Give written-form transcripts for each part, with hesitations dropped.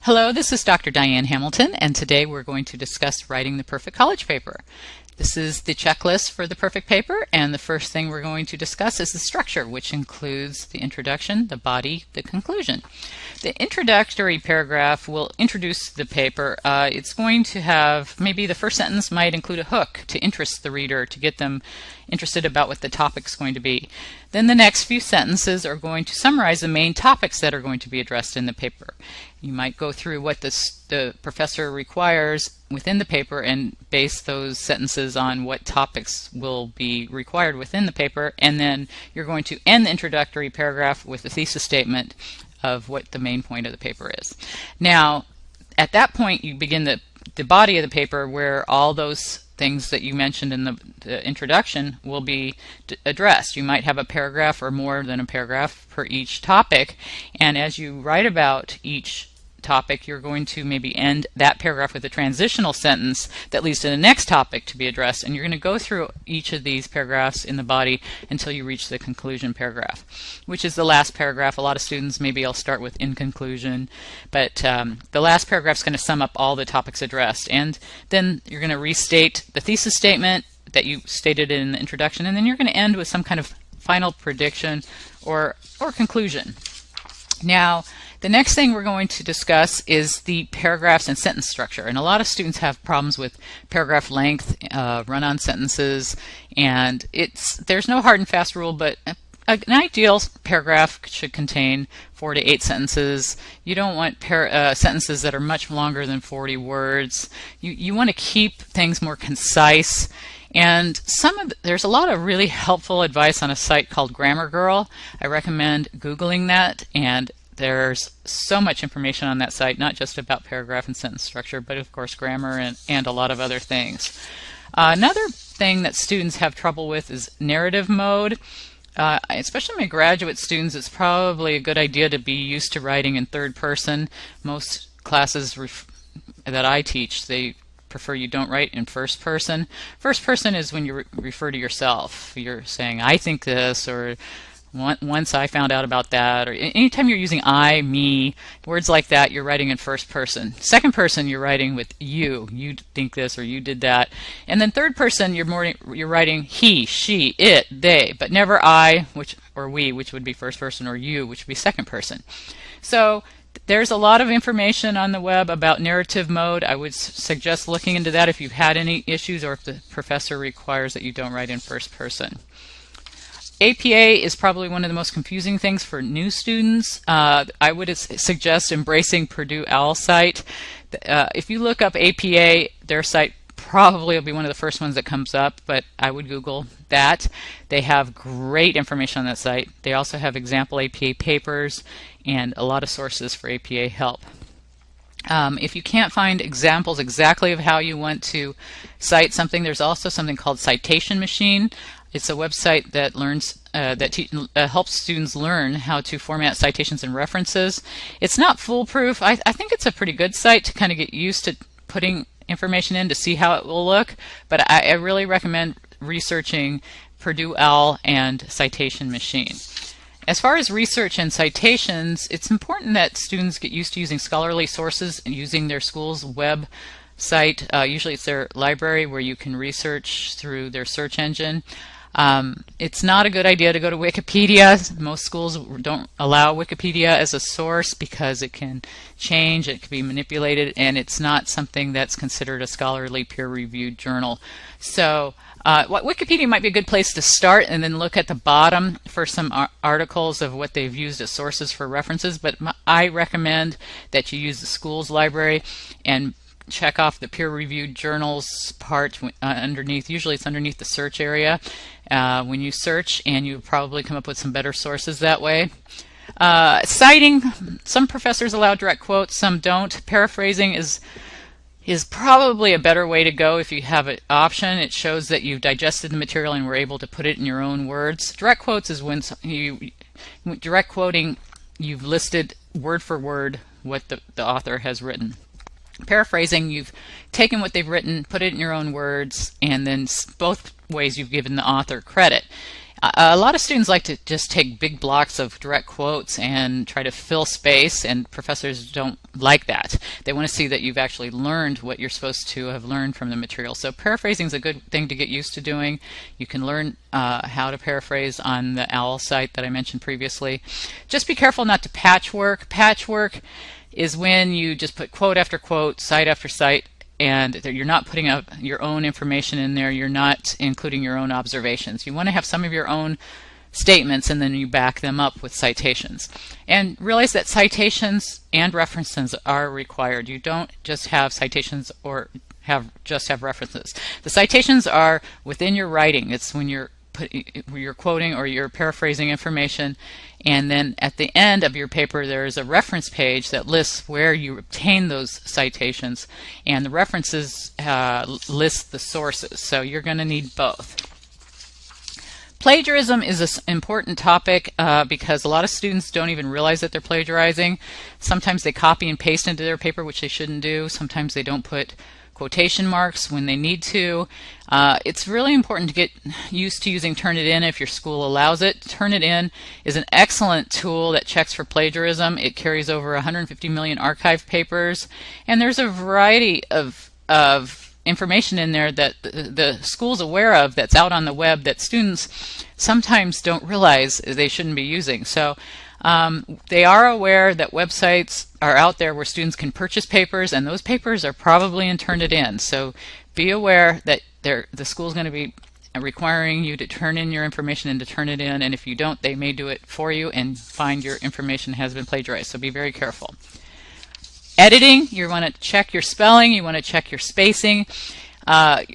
Hello, this is Dr. Diane Hamilton, and today we're going to discuss writing the perfect college paper. This is the checklist for the perfect paper, and the first thing we're going to discuss is the structure, which includes the introduction, the body, the conclusion. The introductory paragraph will introduce the paper. It's going to have, maybe the first sentence might include a hook to interest the reader, to get them interested about what the topic's going to be. Then the next few sentences are going to summarize the main topics that are going to be addressed in the paper. You might go through what the professor requires within the paper and base those sentences on what topics will be required within the paper, and then you're going to end the introductory paragraph with a thesis statement of what the main point of the paper is. Now, at that point, you begin the body of the paper, where all those things that you mentioned in the introduction will be addressed. You might have a paragraph or more than a paragraph per each topic, and as you write about each topic, you're going to maybe end that paragraph with a transitional sentence that leads to the next topic to be addressed, and you're going to go through each of these paragraphs in the body until you reach the conclusion paragraph, which is the last paragraph. A lot of students, maybe I'll start with in conclusion, but the last paragraph is going to sum up all the topics addressed, and then you're going to restate the thesis statement that you stated in the introduction, and then you're going to end with some kind of final prediction or conclusion. Now, the next thing we're going to discuss is the paragraphs and sentence structure. And a lot of students have problems with paragraph length, run-on sentences, and there's no hard and fast rule, but an ideal paragraph should contain 4 to 8 sentences. You don't want sentences that are much longer than 40 words. You want to keep things more concise. And there's a lot of really helpful advice on a site called Grammar Girl. I recommend Googling that, and there's so much information on that site, not just about paragraph and sentence structure, but of course grammar and a lot of other things. Another thing that students have trouble with is narrative mode. Especially my graduate students, it's probably a good idea to be used to writing in third person. Most classes that I teach, they prefer you don't write in first person. First person is when you refer to yourself. You're saying, I think this, or once I found out about that, or anytime you're using I, me, words like that, you're writing in first person. Second person, you're writing with you think this, or you did that. And then third person, you're writing he, she, it, they, but never I, or we, which would be first person, or you, which would be second person. So there's a lot of information on the web about narrative mode. I would suggest looking into that if you've had any issues, or if the professor requires that you don't write in first person. APA is probably one of the most confusing things for new students. I would suggest embracing Purdue OWL site. If you look up APA, their site probably will be one of the first ones that comes up, but I would Google that. They have great information on that site. They also have example APA papers and a lot of sources for APA help. If you can't find examples exactly of how you want to cite something, there's also something called Citation Machine. It's a website that helps students learn how to format citations and references. It's not foolproof. I think it's a pretty good site to kind of get used to putting information in to see how it will look, but I really recommend researching Purdue OWL and Citation Machine. As far as research and citations, it's important that students get used to using scholarly sources and using their school's web site. Usually it's their library where you can research through their search engine. It's not a good idea to go to Wikipedia. Most schools don't allow Wikipedia as a source because it can change, it can be manipulated, and it's not something that's considered a scholarly peer-reviewed journal. So Wikipedia might be a good place to start, and then look at the bottom for some articles of what they've used as sources for references, but I recommend that you use the school's library and check off the peer-reviewed journals part underneath. Usually it's underneath the search area when you search, and you probably come up with some better sources that way. Citing, some professors allow direct quotes, some don't. Paraphrasing is probably a better way to go if you have an option. It shows that you've digested the material and were able to put it in your own words. Direct quotes is when direct quoting, you've listed word for word what the author has written. Paraphrasing, you've taken what they've written, put it in your own words, and then both ways you've given the author credit. A lot of students like to just take big blocks of direct quotes and try to fill space, and professors don't like that. They want to see that you've actually learned what you're supposed to have learned from the material. So paraphrasing is a good thing to get used to doing. You can learn how to paraphrase on the OWL site that I mentioned previously. Just be careful not to patchwork. Patchwork is when you just put quote after quote, site after site, and you're not putting up your own information in there. You're not including your own observations. You want to have some of your own statements and then you back them up with citations. And realize that citations and references are required. You don't just have citations or just have references. The citations are within your writing. It's when you're quoting or you're paraphrasing information, and then at the end of your paper there is a reference page that lists where you obtain those citations, and the references list the sources. So you're going to need both. Plagiarism is an important topic because a lot of students don't even realize that they're plagiarizing. Sometimes they copy and paste into their paper, which they shouldn't do. Sometimes they don't put quotation marks when they need to. It's really important to get used to using Turnitin if your school allows it. Turnitin is an excellent tool that checks for plagiarism. It carries over 150 million archived papers, and there's a variety of information in there that the school's aware of that's out on the web that students sometimes don't realize they shouldn't be using. So they are aware that websites are out there where students can purchase papers, and those papers are probably in Turnitin. So be aware that the school's going to be requiring you to turn in your information and to turn it in, and if you don't, they may do it for you and find your information has been plagiarized. So be very careful. Editing, you want to check your spelling, you want to check your spacing.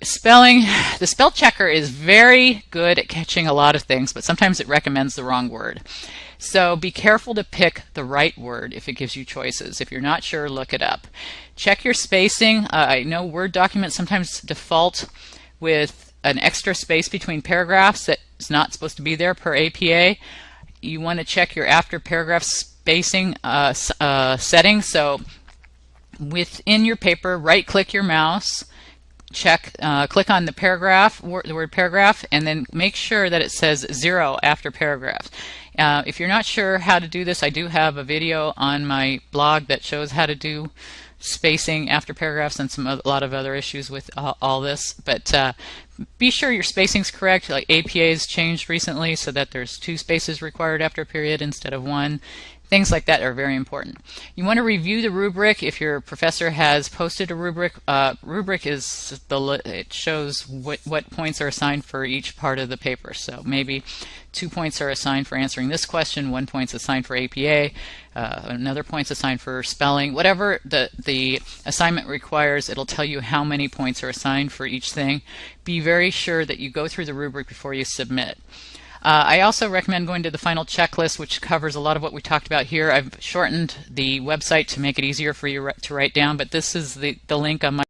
Spelling, the spell checker is very good at catching a lot of things, but sometimes it recommends the wrong word. So be careful to pick the right word if it gives you choices. If you're not sure, look it up. Check your spacing. I know Word documents sometimes default with an extra space between paragraphs that's not supposed to be there per APA. You want to check your after paragraph spacing settings. So within your paper, right-click your mouse, click on the paragraph, the word paragraph, and then make sure that it says 0 after paragraph. If you're not sure how to do this, I do have a video on my blog that shows how to do spacing after paragraphs and a lot of other issues with all this. But be sure your spacing's correct. Like APA has changed recently so that there's 2 spaces required after a period instead of 1. Things like that are very important. You want to review the rubric. If your professor has posted a rubric, rubric is it shows what points are assigned for each part of the paper. So maybe 2 points are assigned for answering this question, 1 point's assigned for APA, another point's assigned for spelling. Whatever the assignment requires, it'll tell you how many points are assigned for each thing. Be very sure that you go through the rubric before you submit. I also recommend going to the final checklist, which covers a lot of what we talked about here. I've shortened the website to make it easier for you to write down, but this is the link on my